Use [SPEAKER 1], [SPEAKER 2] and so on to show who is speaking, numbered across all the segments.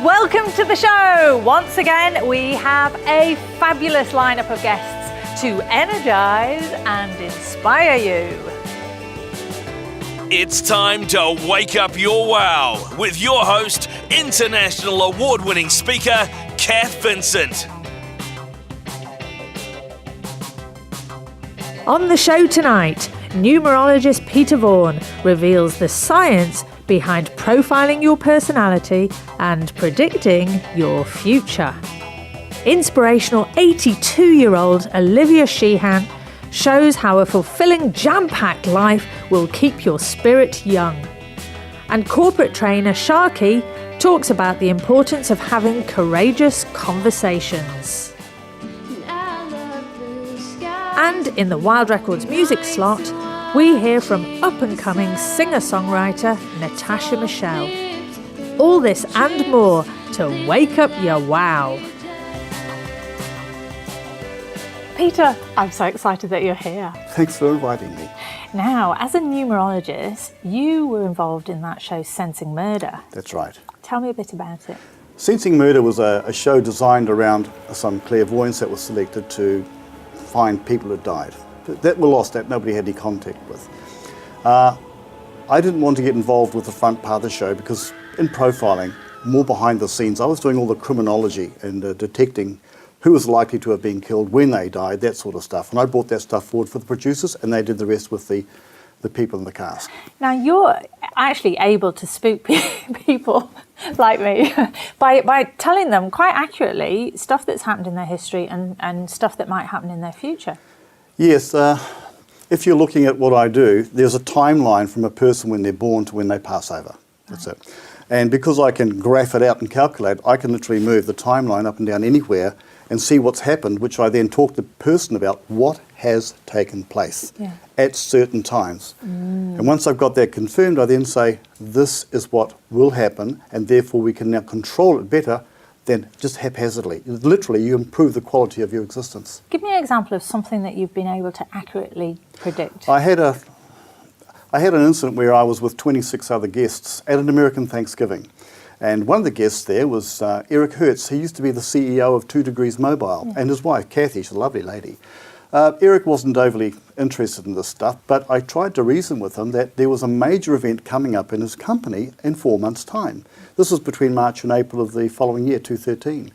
[SPEAKER 1] and welcome to the show. Once again, we have a fabulous lineup of guests to energize and inspire you.
[SPEAKER 2] It's time to wake up your wow with your host, international award-winning speaker, Cath Vincent.
[SPEAKER 1] On the show tonight, numerologist Peter Vaughan reveals the science behind profiling your personality and predicting your future. Inspirational 82-year-old Olivia Sheehan shows how a fulfilling, jam-packed life will keep your spirit young. And corporate trainer Sharky talks about the importance of having courageous conversations. And in the Wild Records music slot, we hear from up-and-coming singer-songwriter Natasha Michelle. All this and more to wake up your wow. Peter, I'm so excited that you're here.
[SPEAKER 3] Thanks for inviting me.
[SPEAKER 1] Now, as a numerologist, you were involved in that show Sensing Murder.
[SPEAKER 3] That's right.
[SPEAKER 1] Tell me a bit about it.
[SPEAKER 3] Sensing Murder was a show designed around some clairvoyants that was selected to find people who died, that were lost, that nobody had any contact with. I didn't want to get involved with the front part of the show because in profiling, more behind the scenes, I was doing all the criminology and detecting who was likely to have been killed, when they died, that sort of stuff. And I brought that stuff forward for the producers and they did the rest with the people in the cast.
[SPEAKER 1] Now you're actually able to spook people like me by telling them quite accurately stuff that's happened in their history and stuff that might happen in their future.
[SPEAKER 3] Yes, if you're looking at what I do, there's a timeline from a person when they're born to when they pass over. That's it. And because I can graph it out and calculate, I can literally move the timeline up and down anywhere and see what's happened, which I then talk to the person about what has taken place at certain times. And once I've got that confirmed, I then say, this is what will happen, and therefore we can now control it better than just haphazardly. Literally, you improve the quality of your existence.
[SPEAKER 1] Give me an example of something that you've been able to accurately predict.
[SPEAKER 3] I had an incident where I was with 26 other guests at an American Thanksgiving. And one of the guests there was Eric Hertz. He used to be the CEO of 2 Degrees Mobile, and his wife, Kathy, she's a lovely lady. Eric wasn't overly interested in this stuff, but I tried to reason with him that there was a major event coming up in his company in 4 months' time. This was between March and April of the following year, 2013.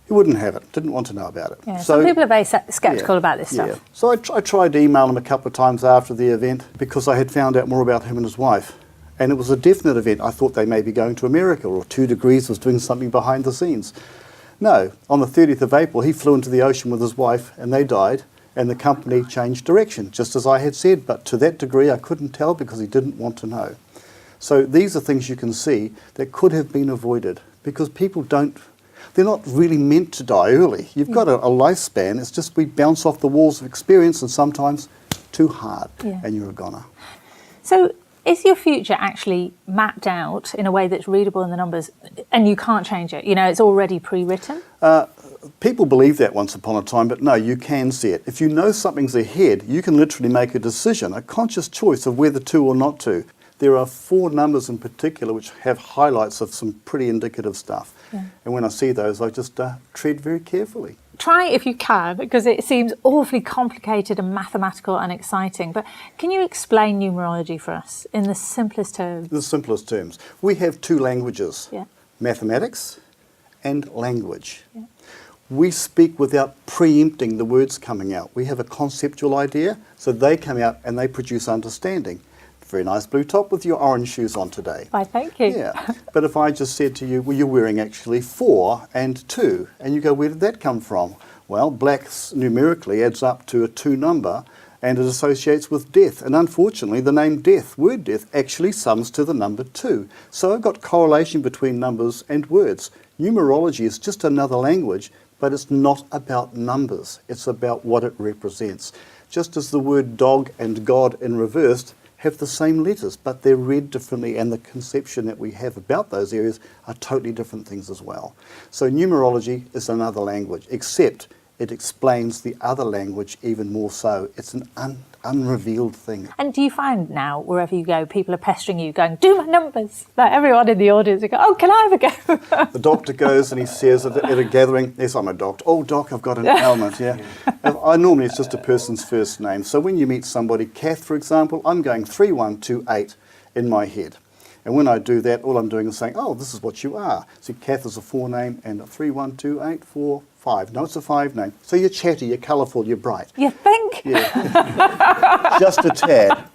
[SPEAKER 3] He wouldn't have it, didn't want to know about it.
[SPEAKER 1] Yeah, so, some people are very sceptical about this stuff.
[SPEAKER 3] Yeah. So I tried to email him a couple of times after the event because I had found out more about him and his wife. And it was a definite event. I thought they may be going to America, or 2 Degrees was doing something behind the scenes. No, on the 30th of April, he flew into the ocean with his wife and they died, and the company changed direction, just as I had said, but to that degree I couldn't tell because he didn't want to know. So these are things you can see that could have been avoided because people they're not really meant to die early. You've got a lifespan, it's just we bounce off the walls of experience and sometimes too hard, and you're a goner.
[SPEAKER 1] So is your future actually mapped out in a way that's readable in the numbers and you can't change it? You know, it's already pre-written?
[SPEAKER 3] People believe that once upon a time, but no, you can see it. If you know something's ahead, you can literally make a decision, a conscious choice of whether to or not to. There are 4 numbers in particular which have highlights of some pretty indicative stuff. Yeah. And when I see those, I just tread very carefully.
[SPEAKER 1] Try if you can, because it seems awfully complicated and mathematical and exciting. But can you explain numerology for us in the simplest terms?
[SPEAKER 3] The simplest terms. We have 2 languages, mathematics and language. Yeah. We speak without preempting the words coming out. We have a conceptual idea, so they come out and they produce understanding. Very nice blue top with your orange shoes on today.
[SPEAKER 1] Why, thank you.
[SPEAKER 3] Yeah, but if I just said to you, well, you're wearing actually 4 and 2, and you go, where did that come from? Well, black numerically adds up to a 2 number, and it associates with death. And unfortunately, the name death, word death, actually sums to the number 2. So I've got correlation between numbers and words. Numerology is just another language, but it's not about numbers. It's about what it represents. Just as the word dog and God in reversed have the same letters, but they're read differently, and the conception that we have about those areas are totally different things as well. So numerology is another language, except it explains the other language even more so. It's an unrevealed thing.
[SPEAKER 1] And do you find now, wherever you go, people are pestering you, going, do my numbers? Like everyone in the audience will go, oh, can I have a go?
[SPEAKER 3] The doctor goes and he says at a gathering, yes, I'm a doctor. Oh, doc, I've got an ailment, yeah. Normally it's just a person's first name. So when you meet somebody, Cath, for example, I'm going 3128 in my head. And when I do that, all I'm doing is saying, oh, this is what you are. So Cath is a 4 name and a 3128, 4, 5. No, it's a 5 name. So you're chatty, you're colourful, you're bright.
[SPEAKER 1] You think?
[SPEAKER 3] Yeah. Just a tad.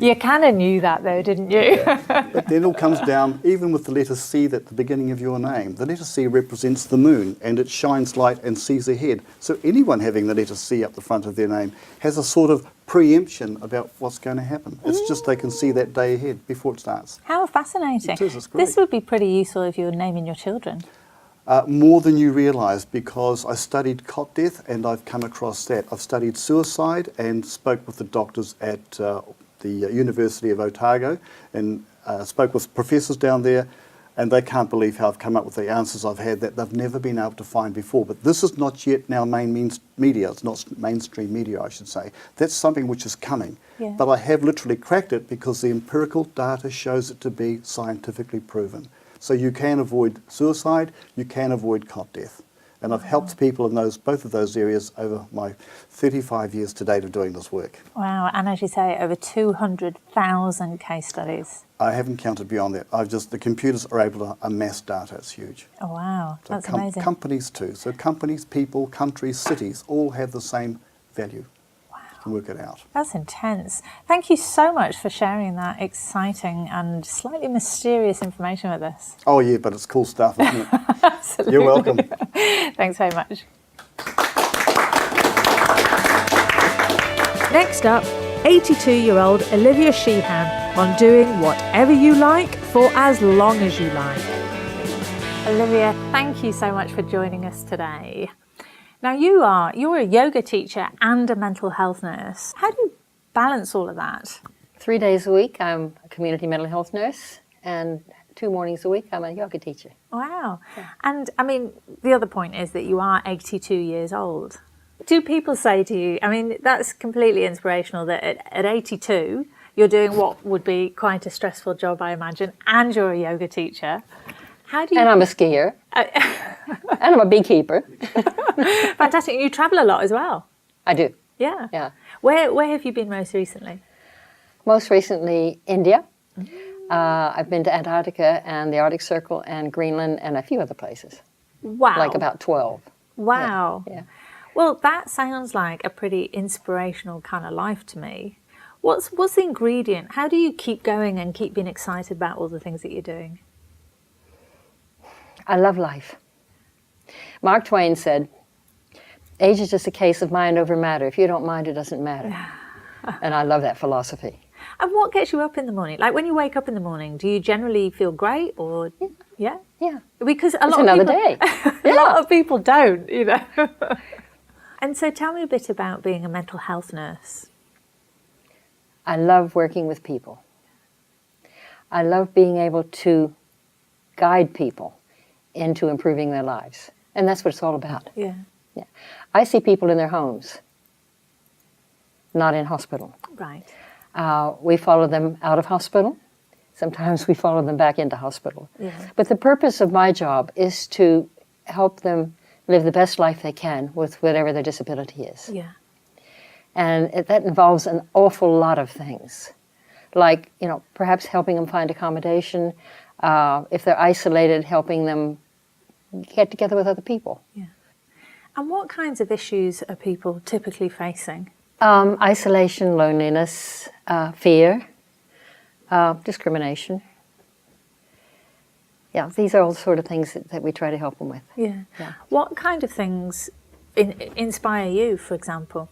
[SPEAKER 1] You kind of knew that though, didn't you?
[SPEAKER 3] But then it all comes down, even with the letter C at the beginning of your name. The letter C represents the moon, and it shines light and sees ahead. So anyone having the letter C up the front of their name has a sort of preemption about what's going to happen. It's just they can see that day ahead before it starts.
[SPEAKER 1] How fascinating.
[SPEAKER 3] It is, it's great.
[SPEAKER 1] This would be pretty useful if you were naming your children.
[SPEAKER 3] More than you realise, because I studied cot death and I've come across that. I've studied suicide and spoke with the doctors at the University of Otago and spoke with professors down there, and they can't believe how I've come up with the answers I've had that they've never been able to find before. But this is not yet now media. It's not mainstream media, I should say. That's something which is coming.
[SPEAKER 1] Yeah.
[SPEAKER 3] But I have literally cracked it because the empirical data shows it to be scientifically proven. So you can avoid suicide, you can avoid cot death. And I've helped people in both of those areas over my 35 years to date of doing this work.
[SPEAKER 1] Wow, and as you say, over 200,000 case studies.
[SPEAKER 3] I haven't counted beyond that. The computers are able to amass data. It's huge.
[SPEAKER 1] Oh, wow,
[SPEAKER 3] So
[SPEAKER 1] that's amazing.
[SPEAKER 3] Companies too. So companies, people, countries, cities all have the same value. You can work it out.
[SPEAKER 1] That's intense. Thank you so much for sharing that exciting and slightly mysterious information with us.
[SPEAKER 3] Oh yeah, but it's cool stuff, isn't it?
[SPEAKER 1] Absolutely.
[SPEAKER 3] You're welcome.
[SPEAKER 1] Thanks very much. Next up, 82-year-old Olivia Sheehan on doing whatever you like for as long as you like. Olivia, thank you so much for joining us today. Now you're a yoga teacher and a mental health nurse. How do you balance all of that?
[SPEAKER 4] 3 days a week, I'm a community mental health nurse, and 2 mornings a week, I'm a yoga teacher.
[SPEAKER 1] Wow. Yeah. And I mean, the other point is that you are 82 years old. Do people say to you, I mean, that's completely inspirational that at 82, you're doing what would be quite a stressful job, I imagine, and you're a yoga teacher. How do you...
[SPEAKER 4] And I'm a skier. And I'm a beekeeper.
[SPEAKER 1] Fantastic. You travel a lot as well.
[SPEAKER 4] I do.
[SPEAKER 1] Yeah.
[SPEAKER 4] Yeah.
[SPEAKER 1] Where have you been most recently?
[SPEAKER 4] Most recently, India. I've been to Antarctica and the Arctic Circle and Greenland and a few other places.
[SPEAKER 1] Wow.
[SPEAKER 4] Like about 12.
[SPEAKER 1] Wow.
[SPEAKER 4] Yeah.
[SPEAKER 1] Well, that sounds like a pretty inspirational kind of life to me. What's the ingredient? How do you keep going and keep being excited about all the things that you're doing?
[SPEAKER 4] I love life. Mark Twain said, age is just a case of mind over matter. If you don't mind, it doesn't matter. And I love that philosophy.
[SPEAKER 1] And what gets you up in the morning? Like when you wake up in the morning, do you generally feel great or yeah?
[SPEAKER 4] Yeah.
[SPEAKER 1] Because
[SPEAKER 4] It's another day.
[SPEAKER 1] A lot of people don't, you know. And so tell me a bit about being a mental health nurse.
[SPEAKER 4] I love working with people. I love being able to guide people into improving their lives. And that's what it's all about.
[SPEAKER 1] Yeah.
[SPEAKER 4] Yeah. I see people in their homes, not in hospital.
[SPEAKER 1] Right.
[SPEAKER 4] We follow them out of hospital. Sometimes we follow them back into hospital.
[SPEAKER 1] Yeah.
[SPEAKER 4] But the purpose of my job is to help them live the best life they can with whatever their disability is.
[SPEAKER 1] Yeah.
[SPEAKER 4] And that involves an awful lot of things. Like, perhaps helping them find accommodation, if they're isolated, helping them get together with other people.
[SPEAKER 1] Yeah. And what kinds of issues are people typically facing?
[SPEAKER 4] Isolation, loneliness, fear, discrimination. Yeah, these are all sort of things that we try to help them with.
[SPEAKER 1] Yeah.
[SPEAKER 4] Yeah.
[SPEAKER 1] What kind of things inspire you, for example?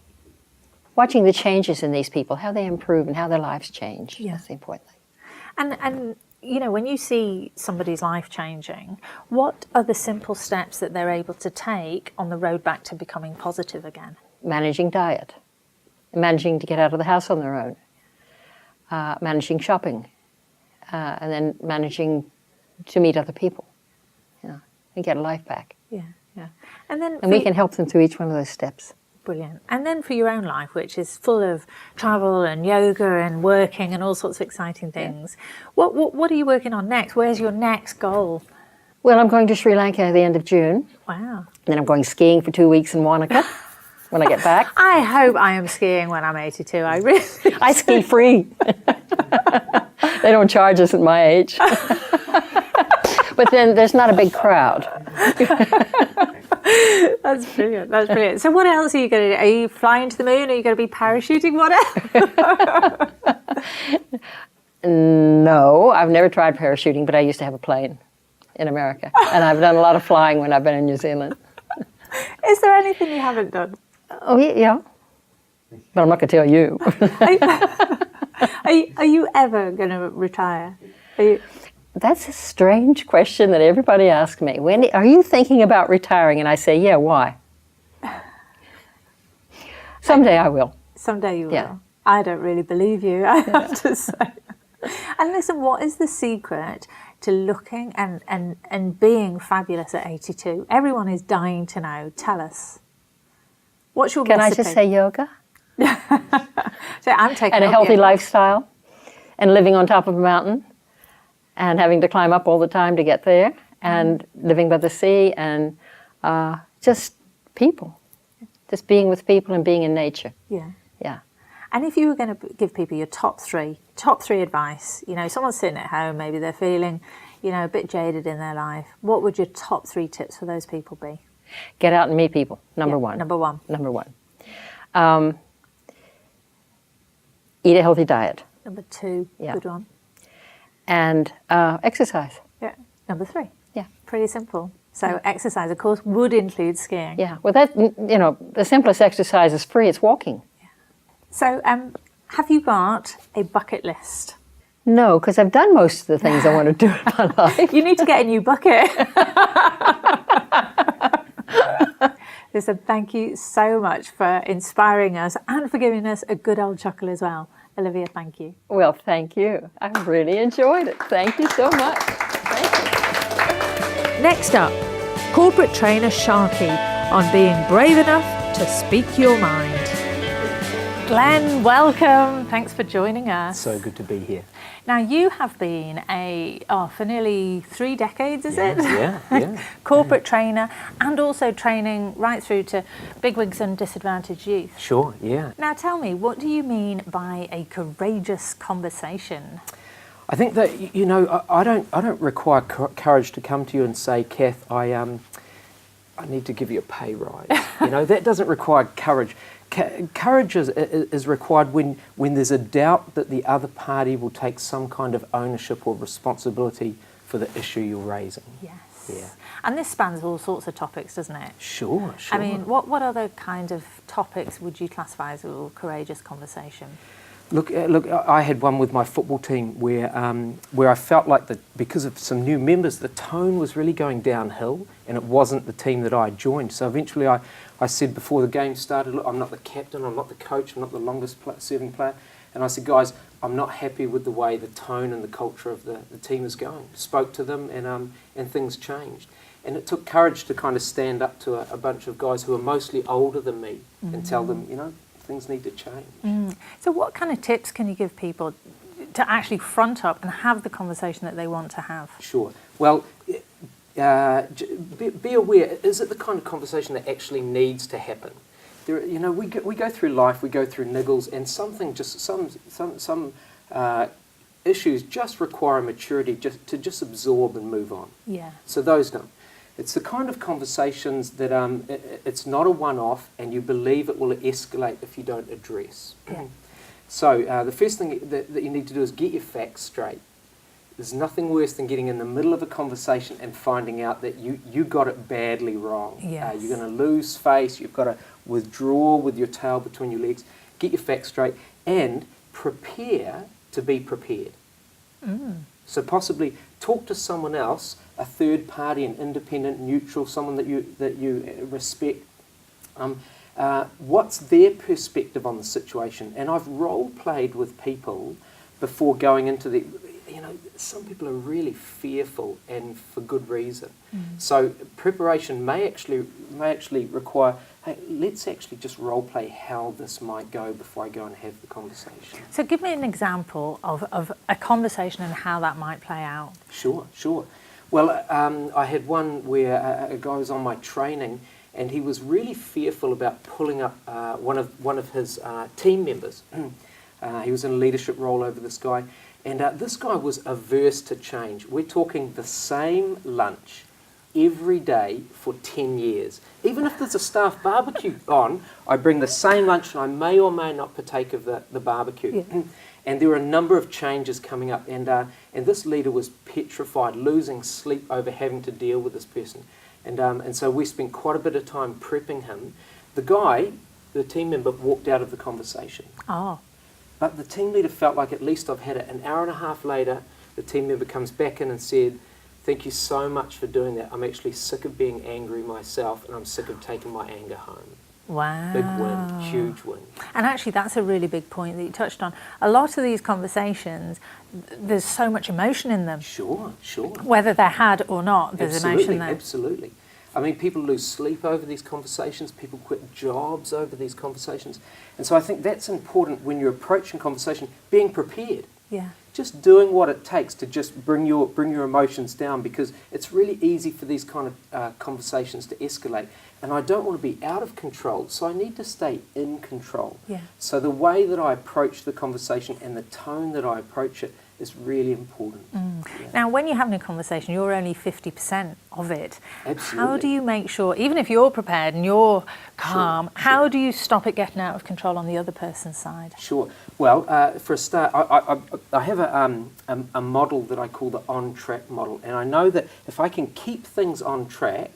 [SPEAKER 4] Watching the changes in these people, how they improve and how their lives change.
[SPEAKER 1] Yeah.
[SPEAKER 4] That's the important thing.
[SPEAKER 1] And when you see somebody's life changing, what are the simple steps that they're able to take on the road back to becoming positive again?
[SPEAKER 4] Managing diet, managing to get out of the house on their own, managing shopping, and then managing to meet other people, and get a life back.
[SPEAKER 1] Yeah, yeah. And then
[SPEAKER 4] And we can help them through each one of those steps.
[SPEAKER 1] Brilliant. And then for your own life, which is full of travel and yoga and working and all sorts of exciting things, what are you working on next? Where's your next goal?
[SPEAKER 4] Well, I'm going to Sri Lanka at the end of June.
[SPEAKER 1] Wow.
[SPEAKER 4] And then I'm going skiing for 2 weeks in Wanaka when I get back.
[SPEAKER 1] I hope I am skiing when I'm 82. I really
[SPEAKER 4] I ski free. They don't charge us at my age. But then there's not a big crowd.
[SPEAKER 1] That's brilliant. That's brilliant. So what else are you going to do? Are you flying to the moon? Are you going to be parachuting? What else?
[SPEAKER 4] No, I've never tried parachuting, but I used to have a plane in America. And I've done a lot of flying when I've been in New Zealand.
[SPEAKER 1] Is there anything you haven't done?
[SPEAKER 4] Oh, yeah. But I'm not going to tell you.
[SPEAKER 1] Are you ever going to retire?
[SPEAKER 4] That's a strange question that everybody asks me. When are you thinking about retiring? And I say, yeah, why? Someday I will.
[SPEAKER 1] Someday you will.
[SPEAKER 4] Yeah.
[SPEAKER 1] I don't really believe you, I have to say. And listen, what is the secret to looking and being fabulous at 82? Everyone is dying to know. Tell us. What's your
[SPEAKER 4] Can
[SPEAKER 1] recipe?
[SPEAKER 4] I just say yoga?
[SPEAKER 1] So I'm taking
[SPEAKER 4] And a healthy lifestyle and living on top of a mountain and having to climb up all the time to get there and living by the sea and just people. Just being with people and being in nature.
[SPEAKER 1] Yeah.
[SPEAKER 4] Yeah.
[SPEAKER 1] And if you were going to give people your top three advice, you know, someone's sitting at home, maybe they're feeling, you know, a bit jaded in their life. What would your top 3 tips for those people be?
[SPEAKER 4] Get out and meet people, number one.
[SPEAKER 1] Number one.
[SPEAKER 4] Number one. Eat a healthy diet.
[SPEAKER 1] Number 2,
[SPEAKER 4] Yeah.
[SPEAKER 1] good one.
[SPEAKER 4] And exercise.
[SPEAKER 1] Yeah. Number 3.
[SPEAKER 4] Yeah.
[SPEAKER 1] Pretty simple. So exercise, of course, would include skiing.
[SPEAKER 4] Yeah. Well, that, you know, the simplest exercise is free. It's walking.
[SPEAKER 1] So have you got a bucket list?
[SPEAKER 4] No, because I've done most of the things I want to do in my life.
[SPEAKER 1] You need to get a new bucket. Listen, thank you so much for inspiring us and for giving us a good old chuckle as well. Olivia, thank you.
[SPEAKER 4] Well, thank you. I really enjoyed it. Thank you so much. Thank you.
[SPEAKER 1] Next up, corporate trainer Sharky on being brave enough to speak your mind. Glenn, welcome. Thanks for joining us.
[SPEAKER 5] So good to be here.
[SPEAKER 1] Now, you have been for nearly 3 decades, is it?
[SPEAKER 5] Yeah.
[SPEAKER 1] Corporate trainer and also training right through to bigwigs and disadvantaged youth.
[SPEAKER 5] Sure, yeah.
[SPEAKER 1] Now, tell me, what do you mean by a courageous conversation?
[SPEAKER 5] I think that, you know, I don't require courage to come to you and say, Cath, I need to give you a pay rise. You know, that doesn't require courage. Courage is required when there's a doubt that the other party will take some kind of ownership or responsibility for the issue you're raising.
[SPEAKER 1] Yes.
[SPEAKER 5] Yeah.
[SPEAKER 1] And this spans all sorts of topics, doesn't it?
[SPEAKER 5] Sure.
[SPEAKER 1] I mean, what other kind of topics would you classify as a courageous conversation?
[SPEAKER 5] Look, I had one with my football team where I felt like that because of some new members, the tone was really going downhill, and it wasn't the team that I joined. So eventually I said before the game started, look, I'm not the captain, I'm not the coach, I'm not the longest serving player. And I said, guys, I'm not happy with the way the tone and the culture of the team is going. Spoke to them and things changed. And it took courage to kind of stand up to a bunch of guys who are mostly older than me and tell them, you know, things need to change.
[SPEAKER 1] So what kind of tips can you give people to actually front up and have the conversation that they want to have?
[SPEAKER 5] Sure. Well, be aware, is it the kind of conversation that actually needs to happen? You know, we go through life, we go through niggles, and some issues just require maturity to just absorb and move on.
[SPEAKER 1] Yeah.
[SPEAKER 5] So those don't. It's the kind of conversations that it's not a one-off, and you believe it will escalate if you don't address.
[SPEAKER 1] Yeah.
[SPEAKER 5] So the first thing that you need to do is get your facts straight. There's nothing worse than getting in the middle of a conversation and finding out that you got it badly wrong.
[SPEAKER 1] Yes.
[SPEAKER 5] You're going to lose face. You've got to withdraw with your tail between your legs. Get your facts straight and prepare to be prepared. So possibly talk to someone else, a third party, an independent, neutral, someone that you respect. What's their perspective on the situation? And I've role played with people before going into some people are really fearful, and for good reason. So preparation may actually require, hey, let's actually just role play how this might go before I go and have the conversation.
[SPEAKER 1] So give me an example of a conversation and how that might play out.
[SPEAKER 5] Sure. Well, I had one where a guy was on my training, and he was really fearful about pulling up one of his team members. He was in a leadership role over this guy, and this guy was averse to change. We're talking the same lunch every day for 10 years. Even if there's a staff barbecue on, I bring the same lunch, and I may or may not partake of the barbecue.
[SPEAKER 1] Yeah.
[SPEAKER 5] And there were a number of changes coming up, and this leader was petrified, losing sleep over having to deal with this person. And so we spent quite a bit of time prepping him. The guy, the team member, walked out of the conversation.
[SPEAKER 1] Oh.
[SPEAKER 5] But the team leader felt like, at least I've had it. An hour and a half later, the team member comes back in and said, "Thank you so much for doing that. I'm actually sick of being angry myself, and I'm sick of taking my anger home."
[SPEAKER 1] Wow.
[SPEAKER 5] Big win, huge win.
[SPEAKER 1] And actually, that's a really big point that you touched on. A lot of these conversations, there's so much emotion in them.
[SPEAKER 5] Sure.
[SPEAKER 1] Whether they're had or not, there's emotion there.
[SPEAKER 5] Absolutely. I mean, people lose sleep over these conversations. People quit jobs over these conversations. And so I think that's important when you're approaching conversation, being prepared.
[SPEAKER 1] Yeah.
[SPEAKER 5] Just doing what it takes to just bring your emotions down, because it's really easy for these kind of conversations to escalate. And I don't want to be out of control, so I need to stay in control.
[SPEAKER 1] Yeah.
[SPEAKER 5] So the way that I approach the conversation and the tone that I approach it is really important. Yeah.
[SPEAKER 1] Now, when you're having a conversation, you're only 50% of it.
[SPEAKER 5] Absolutely.
[SPEAKER 1] How do you make sure, even if you're prepared and you're calm, how do you stop it getting out of control on the other person's side?
[SPEAKER 5] Sure. Well, for a start, I have a model that I call the on-track model, and I know that if I can keep things on track,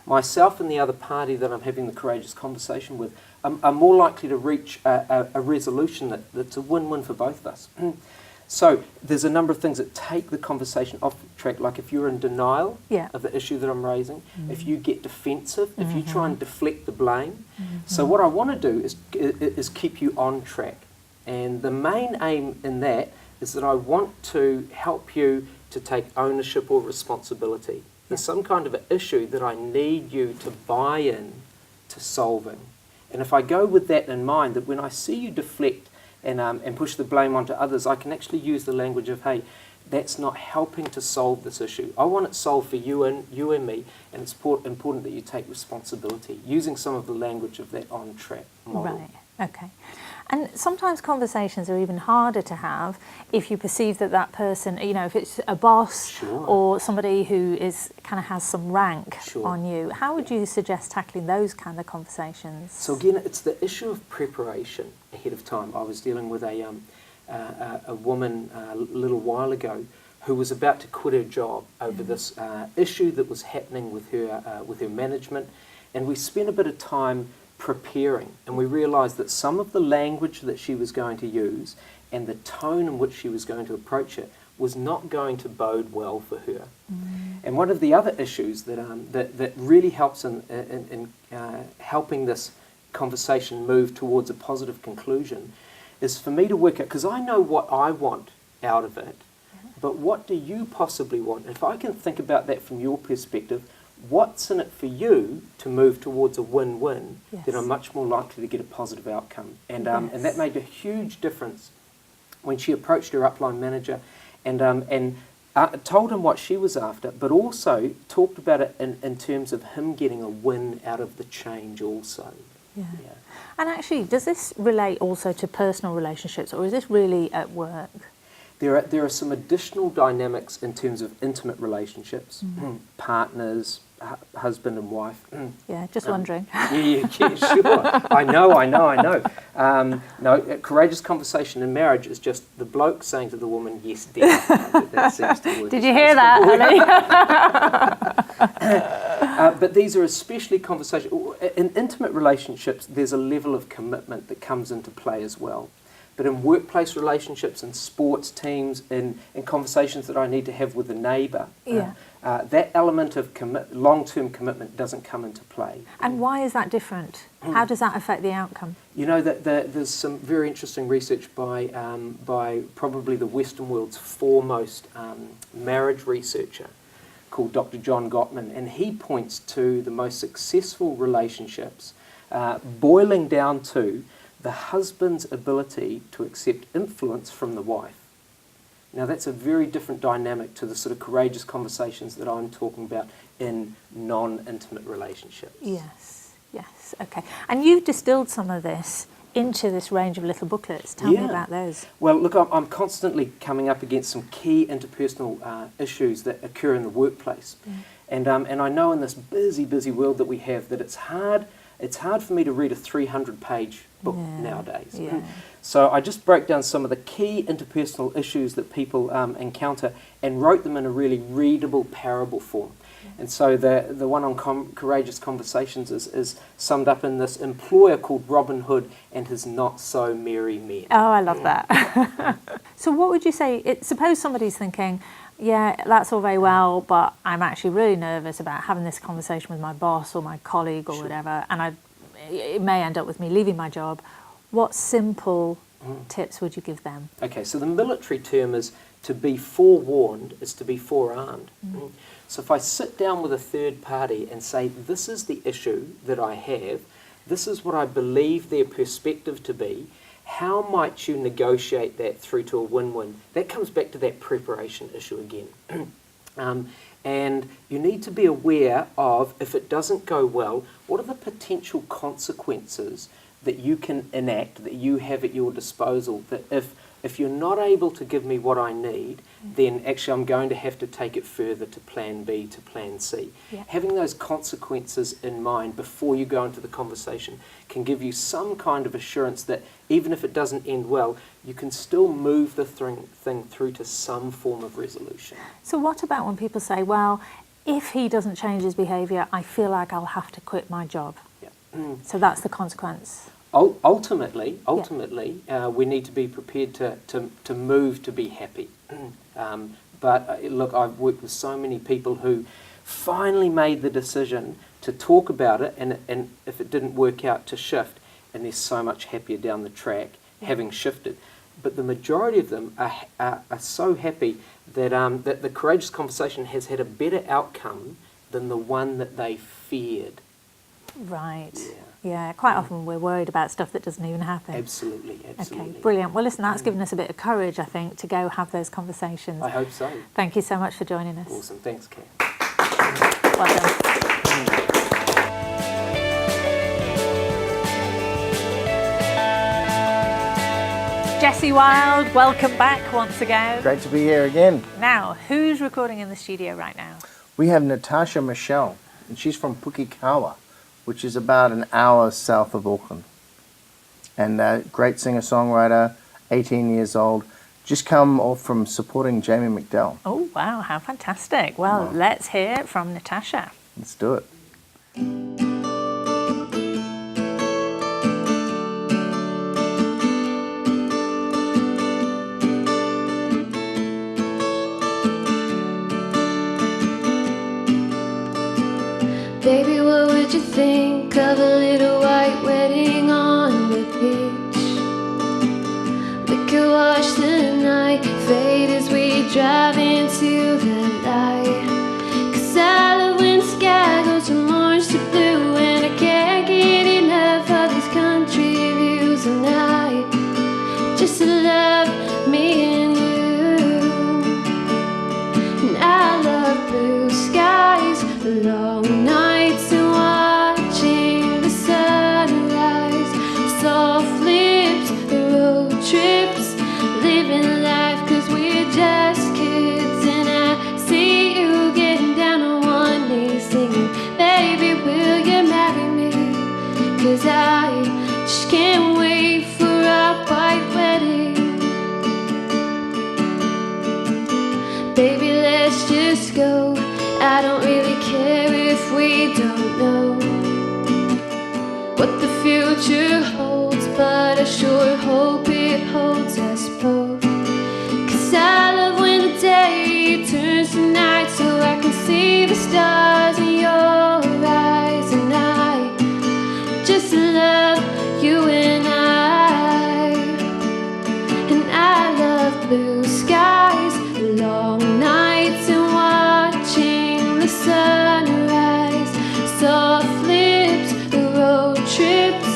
[SPEAKER 5] myself and the other party that I'm having the courageous conversation with are more likely to reach a resolution that's a win-win for both of us. So there's a number of things that take the conversation off track, like if you're in denial of the issue that I'm raising, if you get defensive, if you try and deflect the blame. So what I want to do is keep you on track. And the main aim in that is that I want to help you to take ownership or responsibility. There's some kind of an issue that I need you to buy in to solving. And if I go with that in mind, that when I see you deflect and push the blame onto others, I can actually use the language of, hey, that's not helping to solve this issue. I want it solved for you and me, and it's important that you take responsibility, using some of the language of that on-track model.
[SPEAKER 1] Right, okay. And sometimes conversations are even harder to have if you perceive that person, if it's a boss or somebody who kind of has some rank on you. How would you suggest tackling those kind of conversations?
[SPEAKER 5] So again, it's the issue of preparation ahead of time. I was dealing with a woman a little while ago who was about to quit her job over this issue that was happening with her management, and we spent a bit of time preparing, and we realised that some of the language that she was going to use and the tone in which she was going to approach it was not going to bode well for her. And one of the other issues that really helps in helping this conversation move towards a positive conclusion is for me to work out, because I know what I want out of it, but what do you possibly want? If I can think about that from your perspective, what's in it for you to move towards a win-win, then I'm much more likely to get a positive outcome. And that made a huge difference when she approached her upline manager and told him what she was after, but also talked about it in terms of him getting a win out of the change also. Yeah.
[SPEAKER 1] And actually, does this relate also to personal relationships, or is this really at work?
[SPEAKER 5] There are some additional dynamics in terms of intimate relationships, partners, husband and wife.
[SPEAKER 1] Yeah, just wondering.
[SPEAKER 5] Yeah, sure. I know. No, a courageous conversation in marriage is just the bloke saying to the woman, "Yes, dear." That seems to work.
[SPEAKER 1] Did you hear that,
[SPEAKER 5] honey? But these are especially conversations. In intimate relationships, there's a level of commitment that comes into play as well. But in workplace relationships, in sports teams, in conversations that I need to have with a neighbour, that element of long-term commitment doesn't come into play.
[SPEAKER 1] And why is that different? How does that affect the outcome?
[SPEAKER 5] You know, there's some very interesting research by probably the Western world's foremost marriage researcher called Dr. John Gottman, and he points to the most successful relationships boiling down to the husband's ability to accept influence from the wife. Now that's a very different dynamic to the sort of courageous conversations that I'm talking about in non-intimate relationships.
[SPEAKER 1] Yes, yes, okay. And you've distilled some of this into this range of little booklets. Tell me about those.
[SPEAKER 5] Well, look, I'm constantly coming up against some key interpersonal issues that occur in the workplace. And I know in this busy world that we have that it's hard for me to read a 300-page book nowadays. So I just broke down some of the key interpersonal issues that people encounter and wrote them in a really readable parable form. And so the one on courageous conversations is summed up in this employer called Robin Hood and his not-so-merry men.
[SPEAKER 1] Oh, I love that. So what would you say, suppose somebody's thinking, yeah, that's all very well, but I'm actually really nervous about having this conversation with my boss or my colleague or whatever, and it may end up with me leaving my job. What simple tips would you give them?
[SPEAKER 5] Okay, so the military term is to be forewarned is to be forearmed. So if I sit down with a third party and say, this is the issue that I have, this is what I believe their perspective to be, how might you negotiate that through to a win-win? That comes back to that preparation issue again. And you need to be aware of, if it doesn't go well, what are the potential consequences that you can enact, that you have at your disposal, that if you're not able to give me what I need, then actually I'm going to have to take it further to plan B, to plan C. Having those consequences in mind before you go into the conversation can give you some kind of assurance that even if it doesn't end well, you can still move the thing through to some form of resolution.
[SPEAKER 1] So what about when people say, well, if he doesn't change his behaviour, I feel like I'll have to quit my job? So that's the consequence.
[SPEAKER 5] Ultimately, we need to be prepared to move to be happy. But look, I've worked with so many people who finally made the decision to talk about it, and if it didn't work out, to shift, and they're so much happier down the track having shifted. But the majority of them are so happy that that the courageous conversation has had a better outcome than the one that they feared.
[SPEAKER 1] Right. Yeah, quite often we're worried about stuff that doesn't even happen.
[SPEAKER 5] Absolutely.
[SPEAKER 1] Okay, brilliant. Well, listen, that's given us a bit of courage, I think, to go have those conversations.
[SPEAKER 5] I hope so.
[SPEAKER 1] Thank you so much for joining us.
[SPEAKER 5] Awesome. Thanks, Cath.
[SPEAKER 1] Well done. Jesse Wild, welcome back once again.
[SPEAKER 6] Great to be here again.
[SPEAKER 1] Now, who's recording in the studio right now?
[SPEAKER 6] We have Natasha Michelle, and she's from Pukekawa, which is about an hour south of Auckland. And a great singer-songwriter, 18 years old, just come off from supporting Jamie McDowell.
[SPEAKER 1] Oh, wow, how fantastic. Well, let's hear it from Natasha.
[SPEAKER 6] Let's do it.
[SPEAKER 7] Baby, what would you think of a little white wedding on the beach? We could watch the night fade as we drive into the light. 'Cause I love when the sky goes from orange to blue, and I can't get enough of these country views at night. Just to love me and you. And I love blue skies, long nights, and watching the sunrise. Soft lips, road trips, living life 'cause we're just kids. And I see you getting down on one knee singing, baby, will you marry me? 'Cause I just can't wait for our white wedding. Baby, let's just go. I don't really care if we don't know what the future holds, but I sure hope it holds us both. 'Cause I love when the day turns to night so I can see stars in your eyes, and I just love you and I love blue skies, long nights and watching the sunrise, soft lips, road trips,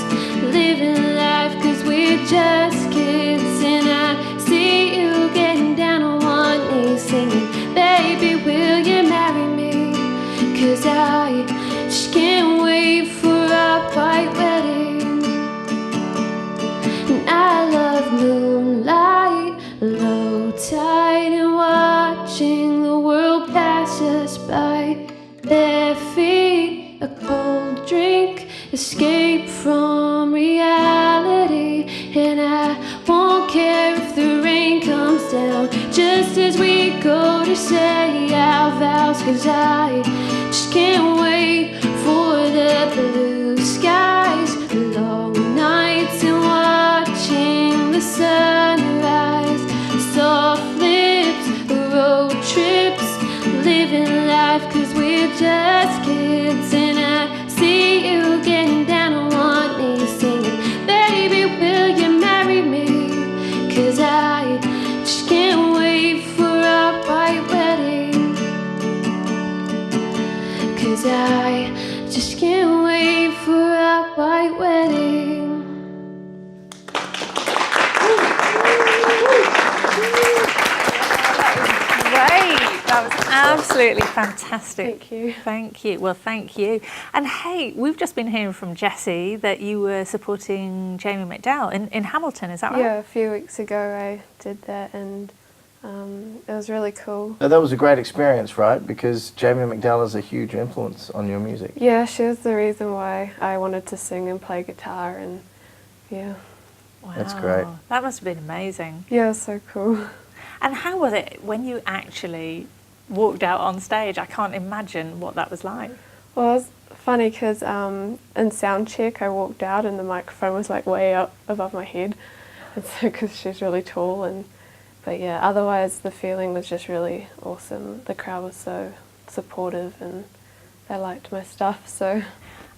[SPEAKER 7] living life 'cause we're just kids, and I see you getting down on one knee singing, baby, will you marry me? 'Cause I just can't wait for our white wedding. And I love moonlight, low tide, and watching the world pass us by. Bare feet, a cold drink, escape from reality. And I won't care if the rain comes down just as we go to say our vows, 'cause I just can't wait for the blue skies, long nights and watching the sunrise, soft lips, road trips, living life 'cause we're just kids, and I see you getting down on one knee singing, baby, will you marry me? 'Cause I just can't wait for our white wedding. 'Cause I just can't wait for our white wedding.
[SPEAKER 1] Great. That was absolutely fantastic.
[SPEAKER 8] Thank you.
[SPEAKER 1] Thank you. Well, thank you. And hey, we've just been hearing from Jessie that you were supporting Jamie McDowell in Hamilton, is that right?
[SPEAKER 8] Yeah, a few weeks ago I did that, and it was really cool.
[SPEAKER 6] Now, that was a great experience, right? Because Jamie McDowell is a huge influence on your music.
[SPEAKER 8] Yeah, she was the reason why I wanted to sing and play guitar, and yeah.
[SPEAKER 1] Wow.
[SPEAKER 6] That's great.
[SPEAKER 1] That must have been amazing.
[SPEAKER 8] Yeah, it was so cool.
[SPEAKER 1] And how was it when you actually walked out on stage? I can't imagine what that was like.
[SPEAKER 8] Well, it was funny because in sound check I walked out and the microphone was like way up above my head, and so because she's really tall, but yeah, otherwise the feeling was just really awesome. The crowd was so supportive and they liked my stuff. So.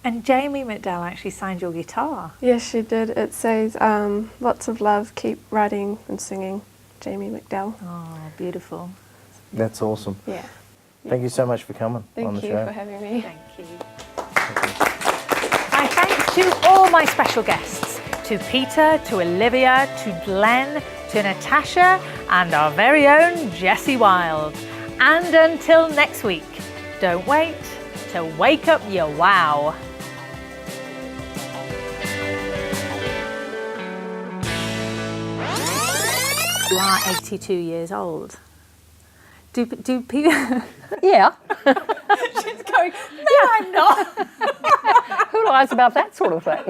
[SPEAKER 1] And Jamie McDowell actually signed your guitar.
[SPEAKER 8] Yes, she did. It says lots of love, keep writing and singing, Jamie McDowell.
[SPEAKER 1] Oh, beautiful.
[SPEAKER 6] That's awesome.
[SPEAKER 8] Yeah.
[SPEAKER 6] Thank you so much for coming on the
[SPEAKER 8] Thank
[SPEAKER 6] show.
[SPEAKER 8] you for having me.
[SPEAKER 1] Thank you. My thanks to all my special guests, to Peter, to Olivia, to Glenn, to Natasha, and our very own Jessie Wild. And until next week, don't wait to wake up your wow. You are 82 years old. Do people...
[SPEAKER 4] Yeah.
[SPEAKER 1] She's going, no, I'm not.
[SPEAKER 4] Who lies about that sort of thing?